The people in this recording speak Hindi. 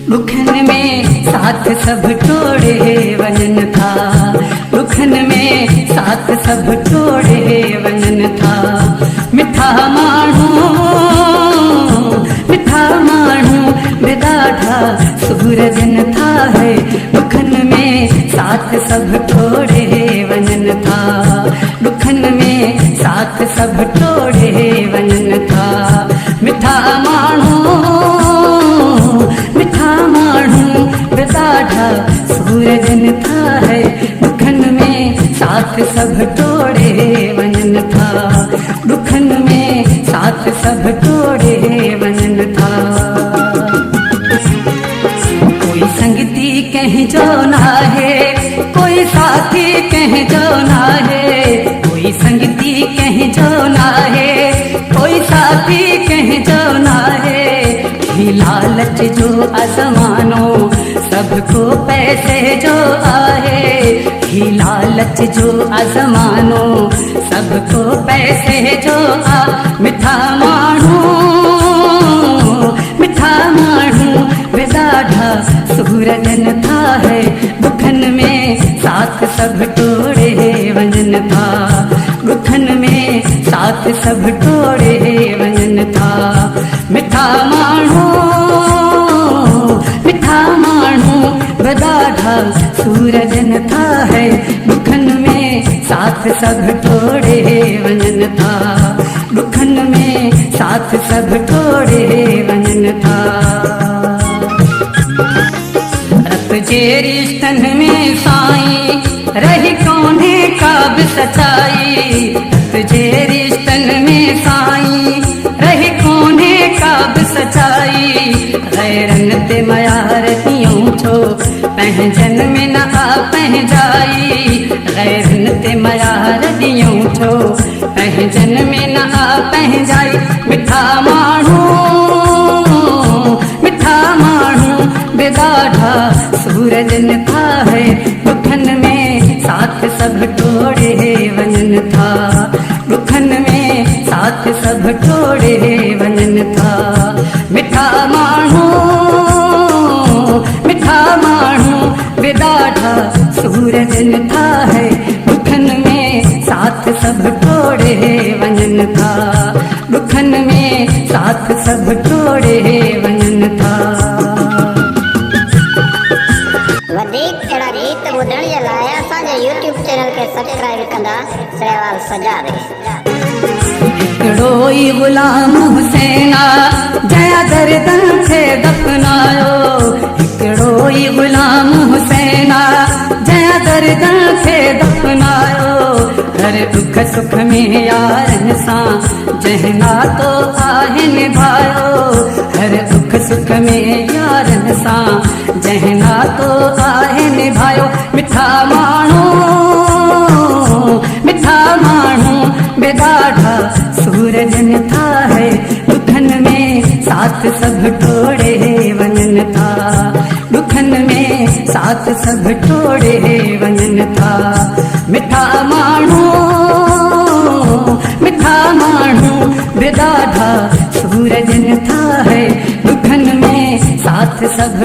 दुखन में साथ सब टोड़े वजन था, दुखन में साथ सब टोड़े वजन था। मिठा माण्हू बेदाढ़ा सूरजन था है, दुखन में साथ सब टोड़े वजन था, दुखन में साथ सब टोड़े वजन था। मिठा माण्हू बेदाढ़ा सूरजन था है, दुखन में साथ सब टोड़े वजन था, दुखन में साथ सब टोड़े वजन था। कोई संगती कहीं जो ना है, कोई साथी कहीं जो ना है, कोई संगती कहीं जो ना है, कोई साथी कहीं जो ना है। ही लालच जो आसमानो सबको पैसे जो आए, ही लालच जो आसमानो सबको पैसे जो आ। मिठा माण्हू बेदाढ़ा सूरजन था है, दुखन में साथ सब टोड़े वजन था, दुखन में साथ सब टोड़े वजन था। मिठा माण्हू बेदाढ़ा सूरजन था है, दुखन में साथ सब टोड़े वजन था, दुखन में साथ सब टोड़े वजन था। रत जे रिश्तन में साईं रही कोने का भी सच्चाई, रत जे रिश्तन में साईं रही कोने का भी सच्चाई। गैरन ते मयार दियूं छो पहजन में न आ पहजाई, गैरन ते मयार दियूं छो पहजन में न आ पहजाई। मिठा माण्हू बेदाढ़ा सूरजन था है, दुखन में साथ सब टोड़े वजन था, दुखन में साथ सब टोड़े वजन था। मिठा माण्हू बेदाढ़ा सूरजन था है, दुखन में साथ सब टोड़े वजन था, दुखन में साथ सब टोड़े वजन था। वधीक अहिड़ा गीत ॿुधण जे लाइ असांजे YouTube चैनल खे सब्सक्राइब कंदा सरेवाल सजाद। हिकिड़ो ई गुलाम हुसैना जया दर्दन खे दफ़नायो, हिकिड़ो ई गुलाम हुसैना जया दर्दन खे दफ़नायो। हर दुख सुख में यारन सां जंहिं नातो आहे निभायो, हर दुख सुख में यारन सां जंहिं नातो आहे निभायो। मिठा माण्हू बेदाढ़ा सूरजन था है, दुखन में साथ सब टोड़े वजन था, दुखन में साथ सब टोड़े वजन था। मिठा माण्हू बेदाढ़ा सूरजन था है, दुखन में साथ सब